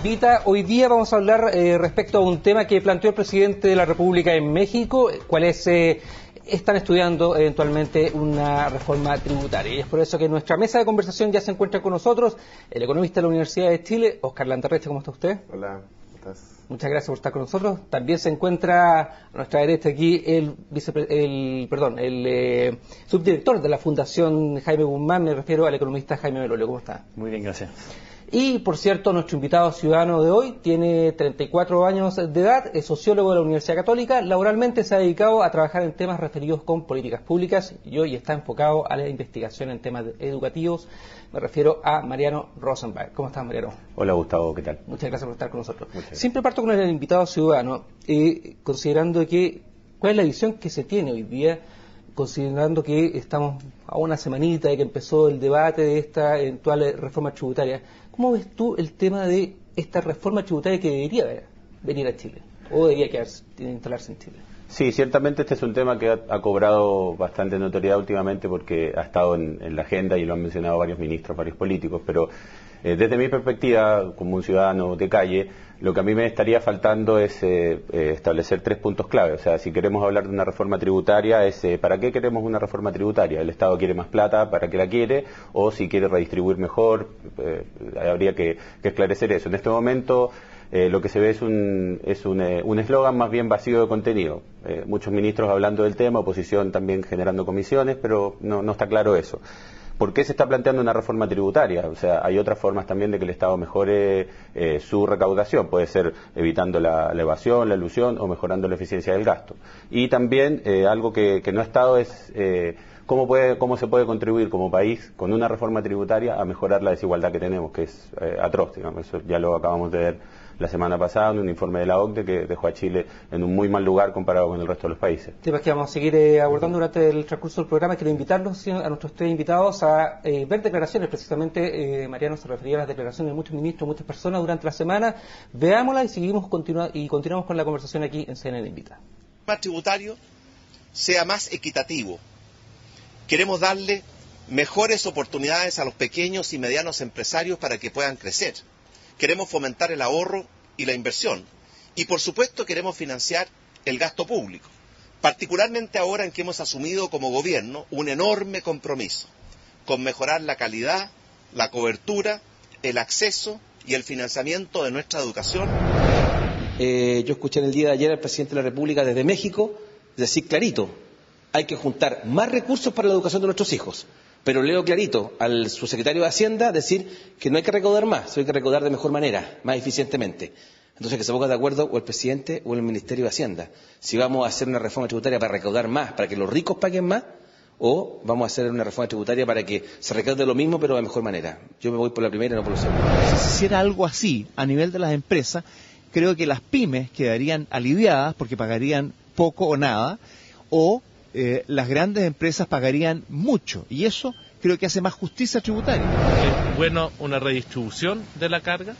Vita, hoy día vamos a hablar respecto a un tema que planteó el presidente de la República en México, cuál es, están estudiando eventualmente una reforma tributaria. Y es por eso que en nuestra mesa de conversación ya se encuentra con nosotros el economista de la Universidad de Chile, Óscar Landerreche. ¿Cómo está usted? Hola, ¿cómo estás? Muchas gracias por estar con nosotros. También se encuentra a nuestra derecha aquí el subdirector de la Fundación Jaime Guzmán, me refiero al economista Jaime Belolio. ¿Cómo está? Muy bien, gracias. Y, por cierto, nuestro invitado ciudadano de hoy tiene 34 años de edad, es sociólogo de la Universidad Católica, laboralmente se ha dedicado a trabajar en temas referidos con políticas públicas y hoy está enfocado a la investigación en temas educativos. Me refiero a Mariano Rosenberg. ¿Cómo estás, Mariano? Hola, Gustavo, ¿qué tal? Muchas gracias por estar con nosotros. Siempre parto con el invitado ciudadano, considerando que, ¿cuál es la visión que se tiene hoy día? Considerando que estamos a una semanita de que empezó el debate de esta eventual reforma tributaria, ¿cómo ves tú el tema de esta reforma tributaria que debería venir a Chile o debería instalarse en Chile? Sí, ciertamente este es un tema que ha cobrado bastante notoriedad últimamente porque ha estado en la agenda y lo han mencionado varios ministros, varios políticos, pero desde mi perspectiva, como un ciudadano de calle, lo que a mí me estaría faltando es establecer 3 puntos clave. O sea, si queremos hablar de una reforma tributaria, es ¿para qué queremos una reforma tributaria? ¿El Estado quiere más plata? ¿Para qué la quiere? O si quiere redistribuir mejor, habría que esclarecer eso. En este momento lo que se ve es un eslogan más bien vacío de contenido. Muchos ministros hablando del tema, oposición también generando comisiones, pero no está claro eso. ¿Por qué se está planteando una reforma tributaria? O sea, hay otras formas también de que el Estado mejore su recaudación. Puede ser evitando la evasión, la elusión o mejorando la eficiencia del gasto. Y también algo que no ha estado es cómo se puede contribuir como país con una reforma tributaria a mejorar la desigualdad que tenemos, que es atroz, digamos. Eso ya lo acabamos de ver la semana pasada en un informe de la OCDE que dejó a Chile en un muy mal lugar comparado con el resto de los países. Temas que vamos a seguir abordando durante el transcurso del programa. Quiero invitarlos a nuestros 3 invitados a ver declaraciones. Precisamente Mariano se refería a las declaraciones de muchos ministros, muchas personas durante la semana. Veámoslas y continuamos con la conversación aquí en CNN Invita. El tributario sea más equitativo. Queremos darle mejores oportunidades a los pequeños y medianos empresarios para que puedan crecer. Queremos fomentar el ahorro y la inversión. Y, por supuesto, queremos financiar el gasto público, particularmente ahora en que hemos asumido como gobierno un enorme compromiso con mejorar la calidad, la cobertura, el acceso y el financiamiento de nuestra educación. Yo escuché en el día de ayer al presidente de la República desde México decir clarito, hay que juntar más recursos para la educación de nuestros hijos. Pero leo clarito al subsecretario de Hacienda decir que no hay que recaudar más, sino hay que recaudar de mejor manera, más eficientemente. Entonces que se ponga de acuerdo o el presidente o el Ministerio de Hacienda. Si vamos a hacer una reforma tributaria para recaudar más, para que los ricos paguen más, o vamos a hacer una reforma tributaria para que se recaude lo mismo pero de mejor manera. Yo me voy por la primera y no por lo segundo. Si se hiciera algo así a nivel de las empresas, creo que las pymes quedarían aliviadas porque pagarían poco o nada, o las grandes empresas pagarían mucho, y eso creo que hace más justicia tributaria. Es bueno una redistribución de la carga,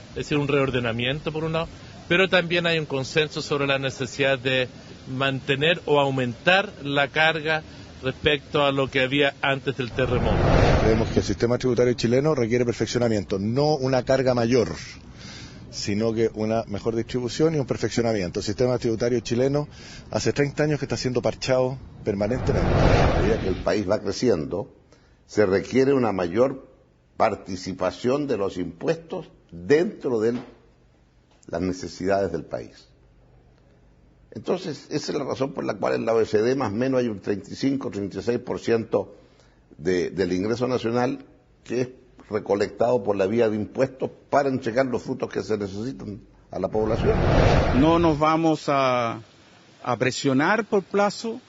es decir, un reordenamiento por un lado, pero también hay un consenso sobre la necesidad de mantener o aumentar la carga respecto a lo que había antes del terremoto. Creemos que el sistema tributario chileno requiere perfeccionamiento, no una carga mayor, sino que una mejor distribución y un perfeccionamiento. El sistema tributario chileno hace 30 años que está siendo parchado permanentemente. A medida que el país va creciendo, se requiere una mayor participación de los impuestos dentro de las necesidades del país. Entonces, esa es la razón por la cual en la OECD más o menos hay un 35-36% del ingreso nacional que es recolectado por la vía de impuestos para entregar los frutos que se necesitan a la población. No nos vamos a presionar por plazo.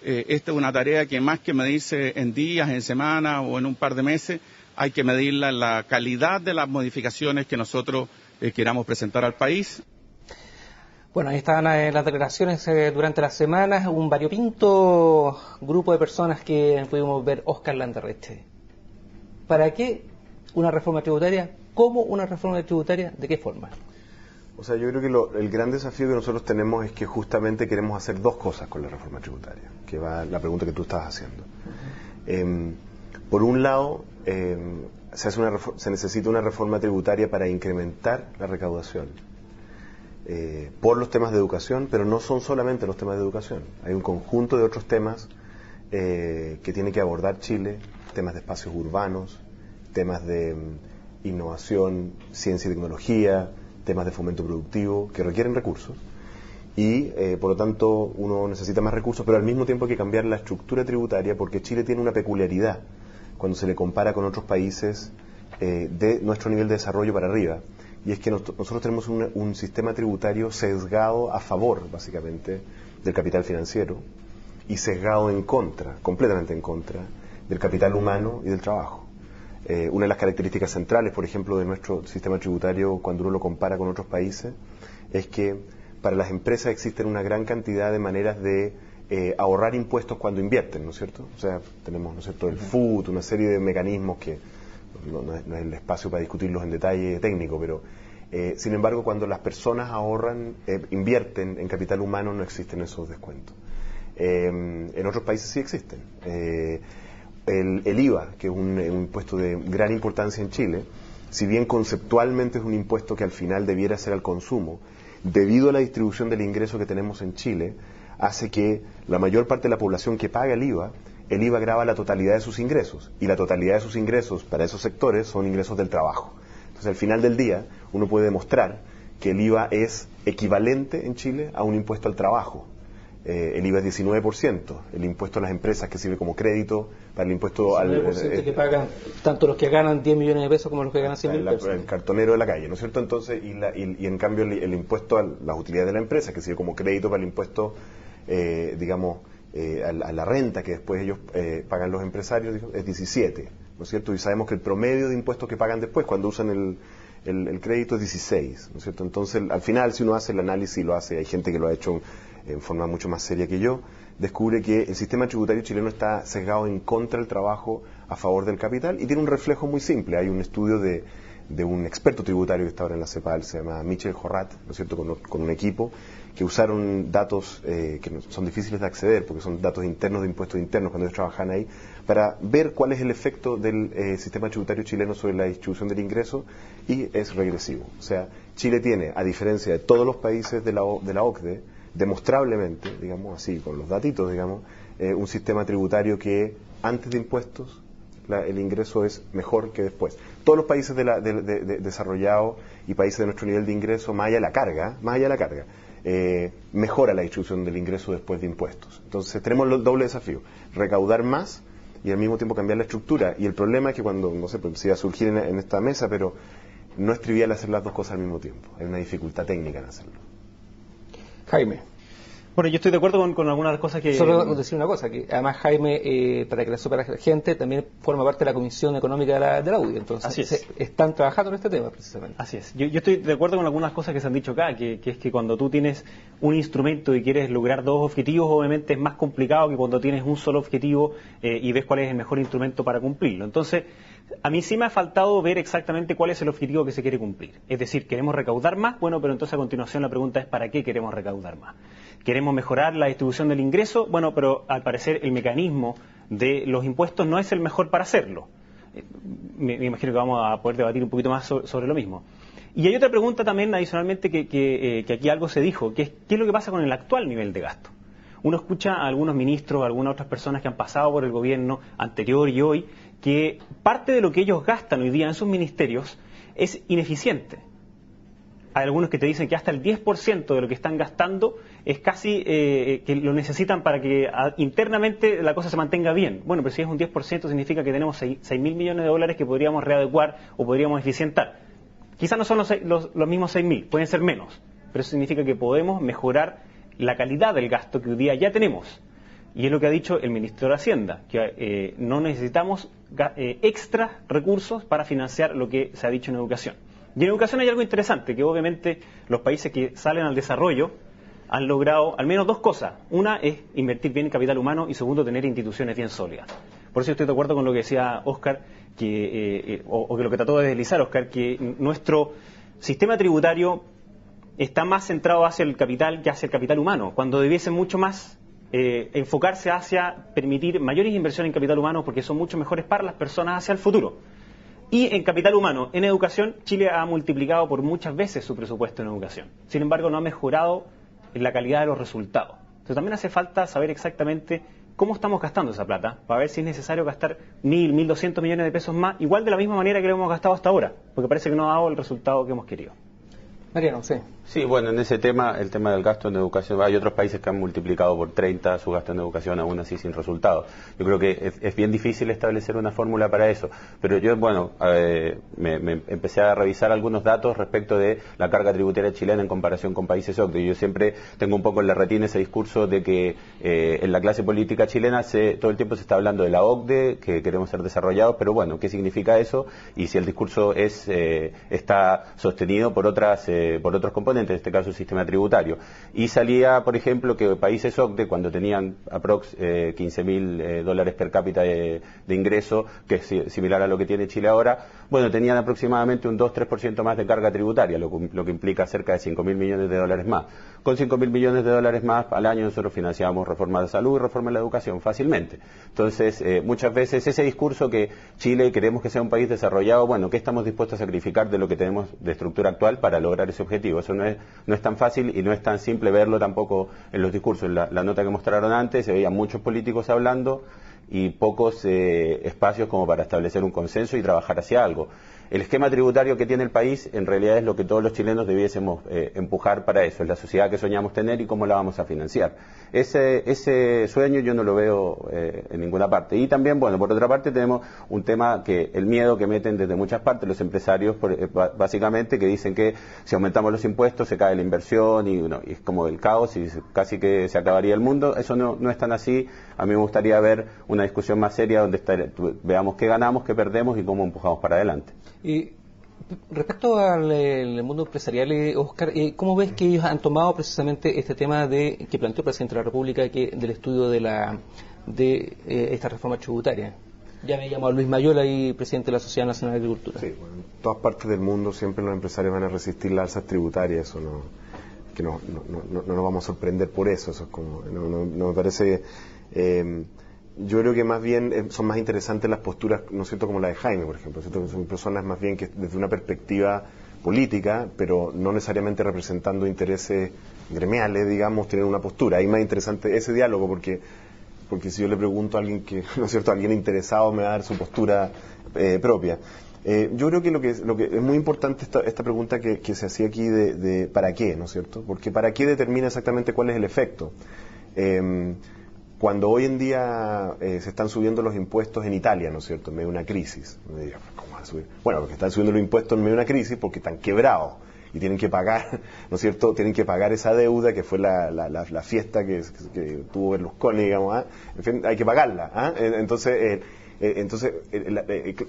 Esta es una tarea que más que medirse en días, en semanas o en un par de meses, hay que medirla en la calidad de las modificaciones que nosotros queramos presentar al país. Bueno, ahí estaban las declaraciones durante las semanas, un variopinto grupo de personas que pudimos ver. Óscar Landerreche. ¿Para qué una reforma tributaria? ¿Cómo una reforma tributaria? ¿De qué forma? O sea, yo creo que el gran desafío que nosotros tenemos es que justamente queremos hacer 2 cosas con la reforma tributaria, que va la pregunta que tú estás haciendo. Por un lado, se necesita una reforma tributaria para incrementar la recaudación por los temas de educación, pero no son solamente los temas de educación. Hay un conjunto de otros temas que tiene que abordar Chile, temas de espacios urbanos, temas de innovación, ciencia y tecnología, temas de fomento productivo, que requieren recursos. Y, por lo tanto, uno necesita más recursos, pero al mismo tiempo hay que cambiar la estructura tributaria, porque Chile tiene una peculiaridad cuando se le compara con otros países de nuestro nivel de desarrollo para arriba. Y es que nosotros tenemos un sistema tributario sesgado a favor, básicamente, del capital financiero y sesgado en contra, completamente en contra, del capital humano y del trabajo. Una de las características centrales, por ejemplo, de nuestro sistema tributario, cuando uno lo compara con otros países, es que para las empresas existen una gran cantidad de maneras de ahorrar impuestos cuando invierten, ¿no es cierto? O sea, tenemos, ¿no es cierto?, el FUT, una serie de mecanismos que no es el espacio para discutirlos en detalle técnico, pero sin embargo, cuando las personas ahorran, invierten en capital humano, no existen esos descuentos. En otros países sí existen. El IVA, que es un impuesto de gran importancia en Chile, si bien conceptualmente es un impuesto que al final debiera ser al consumo, debido a la distribución del ingreso que tenemos en Chile, hace que la mayor parte de la población que paga el IVA grava la totalidad de sus ingresos, y la totalidad de sus ingresos para esos sectores son ingresos del trabajo. Entonces, al final del día, uno puede demostrar que el IVA es equivalente en Chile a un impuesto al trabajo. El IVA es 19%, el impuesto a las empresas que sirve como crédito para el impuesto al... 19% que pagan tanto los que ganan 10 millones de pesos como los que ganan 100 mil pesos. El cartonero de la calle, ¿no es cierto? Entonces, y en cambio el impuesto a las utilidades de la empresa, que sirve como crédito para el impuesto, digamos, a la renta que después ellos pagan los empresarios, es 17, ¿no es cierto? Y sabemos que el promedio de impuestos que pagan después, cuando usan el crédito, es 16, ¿no es cierto? Entonces, al final, si uno hace el análisis, hay gente que lo ha hecho en forma mucho más seria que yo, descubre que el sistema tributario chileno está sesgado en contra del trabajo, a favor del capital, y tiene un reflejo muy simple. Hay un estudio de un experto tributario que está ahora en la CEPAL, se llama Michel Jorrat, ¿no es cierto?, con un equipo, que usaron datos que son difíciles de acceder, porque son datos internos de impuestos internos cuando ellos trabajan ahí, para ver cuál es el efecto del sistema tributario chileno sobre la distribución del ingreso, y es regresivo. O sea, Chile tiene, a diferencia de todos los países de la OCDE, demostrablemente, digamos así, con los datitos, digamos, un sistema tributario que antes de impuestos el ingreso es mejor que después. Todos los países desarrollados y países de nuestro nivel de ingreso, más allá de la carga, mejora la distribución del ingreso después de impuestos. Entonces tenemos el doble desafío, recaudar más y al mismo tiempo cambiar la estructura. Y el problema es que cuando, no sé, pues, si va a surgir en esta mesa, pero no es trivial hacer las dos cosas al mismo tiempo. Hay una dificultad técnica en hacerlo. Jaime. Bueno, yo estoy de acuerdo con algunas de las cosas que... Solo decir una cosa, que además Jaime, para que la sepa la gente, también forma parte de la Comisión Económica de la UDI, entonces así es. Están trabajando en este tema precisamente. Así es. Yo estoy de acuerdo con algunas cosas que se han dicho acá, que es que cuando tú tienes un instrumento y quieres lograr dos objetivos, obviamente es más complicado que cuando tienes un solo objetivo y ves cuál es el mejor instrumento para cumplirlo. Entonces, a mí sí me ha faltado ver exactamente cuál es el objetivo que se quiere cumplir. Es decir, ¿queremos recaudar más? Bueno, pero entonces a continuación la pregunta es ¿para qué queremos recaudar más? ¿Queremos mejorar la distribución del ingreso? Bueno, pero al parecer el mecanismo de los impuestos no es el mejor para hacerlo. Me imagino que vamos a poder debatir un poquito más sobre lo mismo. Y hay otra pregunta también adicionalmente que aquí algo se dijo, que es ¿qué es lo que pasa con el actual nivel de gasto? Uno escucha a algunos ministros, a algunas otras personas que han pasado por el gobierno anterior y hoy, que parte de lo que ellos gastan hoy día en sus ministerios es ineficiente. Hay algunos que te dicen que hasta el 10% de lo que están gastando es casi que lo necesitan para que internamente la cosa se mantenga bien. Bueno, pero si es un 10% significa que tenemos 6.000 millones de dólares que podríamos readecuar o podríamos eficientar. Quizás no son los mismos 6.000, pueden ser menos, pero eso significa que podemos mejorar la calidad del gasto que hoy día ya tenemos. Y es lo que ha dicho el ministro de Hacienda, que no necesitamos extra recursos para financiar lo que se ha dicho en educación. Y en educación hay algo interesante, que obviamente los países que salen al desarrollo han logrado al menos dos cosas. Una es invertir bien en capital humano y segundo, tener instituciones bien sólidas. Por eso estoy de acuerdo con lo que decía Óscar, o que lo que trató de deslizar Óscar, que nuestro sistema tributario está más centrado hacia el capital que hacia el capital humano, cuando debiese mucho más enfocarse hacia permitir mayores inversiones en capital humano porque son mucho mejores para las personas hacia el futuro. Y en capital humano, en educación, Chile ha multiplicado por muchas veces su presupuesto en educación. Sin embargo, no ha mejorado en la calidad de los resultados. Entonces también hace falta saber exactamente cómo estamos gastando esa plata, para ver si es necesario gastar 1.200 millones de pesos más, igual de la misma manera que lo hemos gastado hasta ahora, porque parece que no ha dado el resultado que hemos querido. Mariano, sí. Sí, bueno, en ese tema, el tema del gasto en educación, hay otros países que han multiplicado por 30 su gasto en educación, aún así sin resultados. Yo creo que es bien difícil establecer una fórmula para eso, pero yo, bueno, me empecé a revisar algunos datos respecto de la carga tributaria chilena en comparación con países OCDE. Yo siempre tengo un poco en la retina ese discurso de que en la clase política chilena todo el tiempo se está hablando de la OCDE, que queremos ser desarrollados, pero bueno, ¿qué significa eso? Y si el discurso está sostenido por otros componentes, en este caso el sistema tributario. Y salía, por ejemplo, que países OCDE, cuando tenían aprox $15.000 per cápita de ingreso, que es similar a lo que tiene Chile ahora, bueno, tenían aproximadamente un 2-3% más de carga tributaria, lo que implica cerca de $5.000 millones más. Con $5.000 millones más al año nosotros financiamos reforma de salud y reforma de la educación fácilmente. Entonces, muchas veces ese discurso que Chile queremos que sea un país desarrollado, bueno, ¿qué estamos dispuestos a sacrificar de lo que tenemos de estructura actual para lograr ese objetivo? Eso no es tan fácil y no es tan simple verlo tampoco en los discursos. La nota que mostraron antes, se veían muchos políticos hablando y pocos espacios como para establecer un consenso y trabajar hacia algo. El esquema tributario que tiene el país en realidad es lo que todos los chilenos debiésemos empujar para eso, es la sociedad que soñamos tener y cómo la vamos a financiar. Ese sueño yo no lo veo en ninguna parte. Y también, bueno, por otra parte tenemos un tema que el miedo que meten desde muchas partes los empresarios, básicamente, que dicen que si aumentamos los impuestos se cae la inversión y es como el caos y casi que se acabaría el mundo. Eso no es tan así. A mí me gustaría ver una discusión más seria donde veamos qué ganamos, qué perdemos y cómo empujamos para adelante. Y respecto al mundo empresarial, Oscar, ¿cómo ves que ellos han tomado precisamente este tema que planteó el presidente de la República del estudio de esta reforma tributaria? Ya me he llamado Luis Mayola, y presidente de la Sociedad Nacional de Agricultura. Sí, bueno, en todas partes del mundo siempre los empresarios van a resistir las alzas tributarias, eso no nos vamos a sorprender por eso, es como, no me parece... yo creo que más bien son más interesantes las posturas, ¿no es cierto?, como la de Jaime, por ejemplo, ¿cierto? Que son personas más bien que desde una perspectiva política, pero no necesariamente representando intereses gremiales, digamos, tienen una postura. Ahí más interesante ese diálogo, porque si yo le pregunto a alguien que, ¿no es cierto?, a alguien interesado me va a dar su postura propia. Yo creo que lo que es muy importante esta pregunta que se hacía aquí de ¿para qué?, ¿no es cierto? Porque ¿para qué determina exactamente cuál es el efecto? Cuando hoy en día se están subiendo los impuestos en Italia, ¿no es cierto?, en medio de una crisis. Me diría, ¿cómo van a subir? Bueno, porque están subiendo los impuestos en medio de una crisis porque están quebrados y tienen que pagar, ¿no es cierto?, tienen que pagar esa deuda que fue la fiesta que tuvo Berlusconi, digamos, en fin, hay que pagarla. Entonces,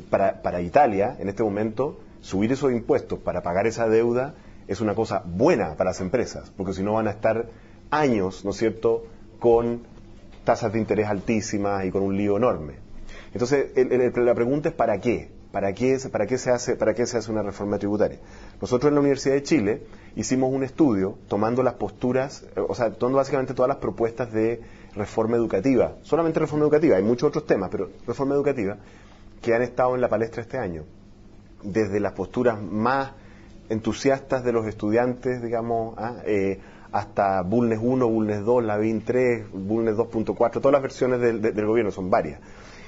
para Italia, en este momento, subir esos impuestos para pagar esa deuda es una cosa buena para las empresas, porque si no van a estar años, ¿no es cierto?, con tasas de interés altísimas y con un lío enorme. Entonces, la pregunta es ¿para qué? ¿Para qué se hace una reforma tributaria? Nosotros en la Universidad de Chile hicimos un estudio tomando las posturas, tomando básicamente todas las propuestas de reforma educativa, solamente reforma educativa, hay muchos otros temas, pero reforma educativa, que han estado en la palestra este año, desde las posturas más entusiastas de los estudiantes, digamos, hasta Bulnes 1, Bulnes 2, la BIN 3, Bulnes 2.4, todas las versiones del gobierno, son varias.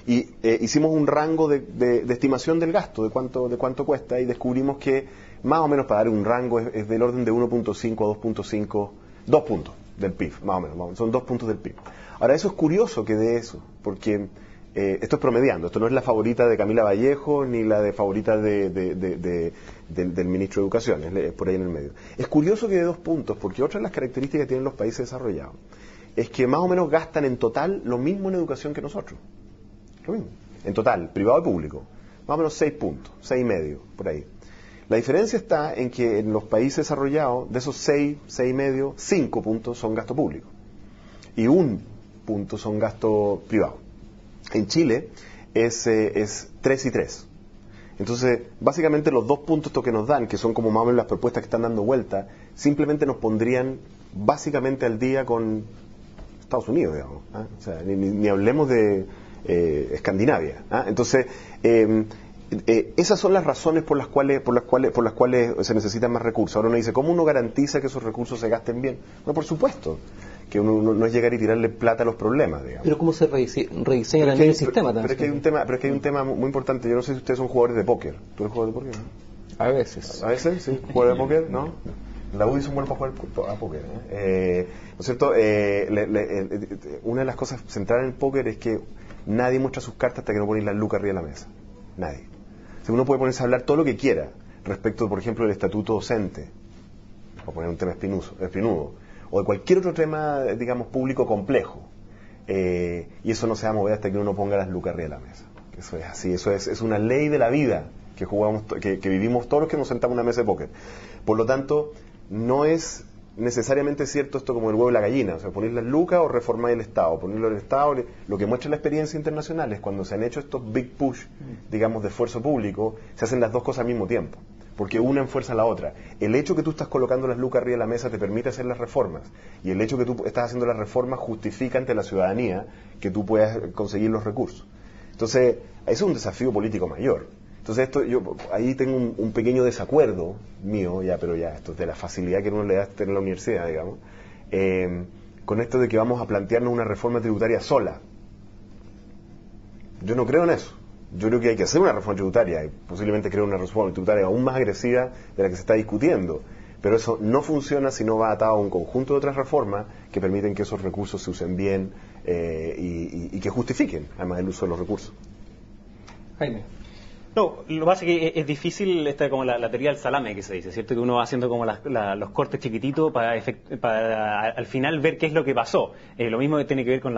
Y hicimos un rango de estimación del gasto, de cuánto cuesta, y descubrimos que más o menos, para dar un rango, es del orden de 1.5 a 2.5, 2 puntos del PIB, más o menos, son 2 puntos del PIB. Ahora, eso es curioso que dé eso, porque esto es promediando, esto no es la favorita de Camila Vallejo ni la de favorita del ministro de Educación, es por ahí en el medio. Es curioso que dé 2 puntos, porque otra de las características que tienen los países desarrollados es que más o menos gastan en total lo mismo en educación que nosotros. Lo mismo, en total, privado y público, más o menos 6 puntos, 6,5, por ahí. La diferencia está en que en los países desarrollados, de esos 6,5, 5 puntos son gasto público y 1 punto son gasto privado. En Chile es 3 y 3. Entonces, básicamente los 2 puntos que nos dan, que son como más o menos las propuestas que están dando vuelta, simplemente nos pondrían básicamente al día con Estados Unidos, digamos. O sea, ni hablemos de Escandinavia. Entonces, esas son las razones por las cuales se necesitan más recursos. Ahora uno dice, ¿cómo uno garantiza que esos recursos se gasten bien? Bueno, por supuesto, que uno no es llegar y tirarle plata a los problemas, digamos. Pero ¿cómo se rediseña también el sistema? Pero es que hay un tema muy importante. Yo no sé si ustedes son jugadores de póker. ¿Tú eres jugador de póker? ¿No? A veces. ¿A veces? Sí, jugador de póker, ¿no? La UDI son buenos para jugar a póker, ¿no? ¿No es cierto? Una de las cosas centrales en el póker es que nadie muestra sus cartas hasta que no ponen las lucas arriba de la mesa. Nadie. O sea, uno puede ponerse a hablar todo lo que quiera respecto, por ejemplo, del estatuto docente, o poner un tema espinudo, o de cualquier otro tema, digamos, público complejo. Y eso no se va a mover hasta que uno ponga las lucas arriba de la mesa. Eso es así, eso es una ley de la vida que jugamos, que vivimos todos los que nos sentamos en una mesa de póker. Por lo tanto, no es necesariamente cierto esto como el huevo y la gallina, o sea, poner las lucas o reformar el Estado. Ponerlo en el Estado, lo que muestra la experiencia internacional es cuando se han hecho estos big push, digamos, de esfuerzo público, se hacen las dos cosas al mismo tiempo, porque una enfuerza a la otra. El hecho que tú estás colocando las lucas arriba de la mesa te permite hacer las reformas, y el hecho que tú estás haciendo las reformas justifica ante la ciudadanía que tú puedas conseguir los recursos. Entonces, ese es un desafío político mayor. Entonces yo ahí tengo un pequeño desacuerdo mío, pero esto es de la facilidad que uno le da a tener en la universidad, digamos, con esto de que vamos a plantearnos una reforma tributaria sola. Yo no creo en eso. Yo creo que hay que hacer una reforma tributaria y posiblemente crear una reforma tributaria aún más agresiva de la que se está discutiendo. Pero eso no funciona si no va atado a un conjunto de otras reformas que permiten que esos recursos se usen bien y que justifiquen además el uso de los recursos. Jaime. No, lo que pasa es que es difícil, como la teoría del salame que se dice, ¿cierto? Que uno va haciendo como los cortes chiquititos para al final ver qué es lo que pasó. Lo mismo que tiene que ver con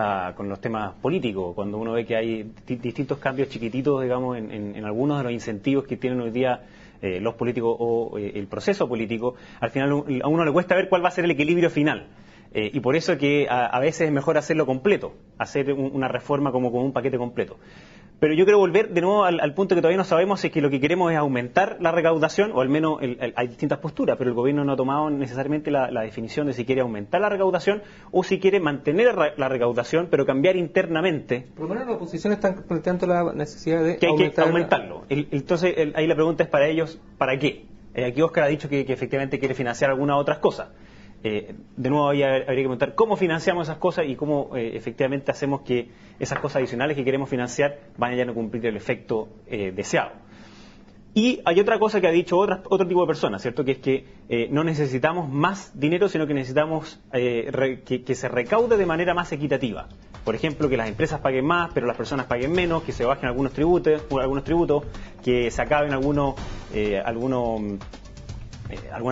los temas políticos, cuando uno ve que hay distintos cambios chiquititos, digamos, en algunos de los incentivos que tienen hoy día los políticos o el proceso político, al final a uno le cuesta ver cuál va a ser el equilibrio final. Y por eso que a veces es mejor hacerlo completo, hacer una reforma como un paquete completo. Pero yo quiero volver de nuevo al punto que todavía no sabemos, es que lo que queremos es aumentar la recaudación, o al menos hay distintas posturas, pero el gobierno no ha tomado necesariamente la definición de si quiere aumentar la recaudación o si quiere mantener la recaudación, pero cambiar internamente. Por lo menos la oposición está planteando la necesidad de que hay que aumentarlo. Entonces, ahí la pregunta es para ellos, ¿para qué? Aquí Óscar ha dicho que efectivamente quiere financiar algunas otras cosas. De nuevo habría que preguntar cómo financiamos esas cosas y cómo efectivamente hacemos que esas cosas adicionales que queremos financiar vayan a cumplir el efecto deseado. Y hay otra cosa que ha dicho otro tipo de personas, ¿cierto? Que es que no necesitamos más dinero, sino que necesitamos que se recaude de manera más equitativa. Por ejemplo, que las empresas paguen más, pero las personas paguen menos, que se bajen algunos tributos, que se acaben algunas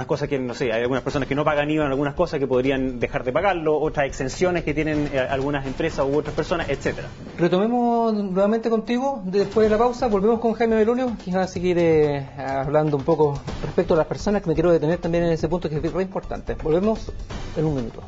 cosas que, no sé, hay algunas personas que no pagan IVA en algunas cosas que podrían dejar de pagarlo, otras exenciones que tienen algunas empresas u otras personas, etcétera. Retomemos nuevamente contigo, después de la pausa, volvemos con Jaime Belolio, que va a seguir hablando un poco respecto a las personas, que me quiero detener también en ese punto que es muy importante. Volvemos en un minuto.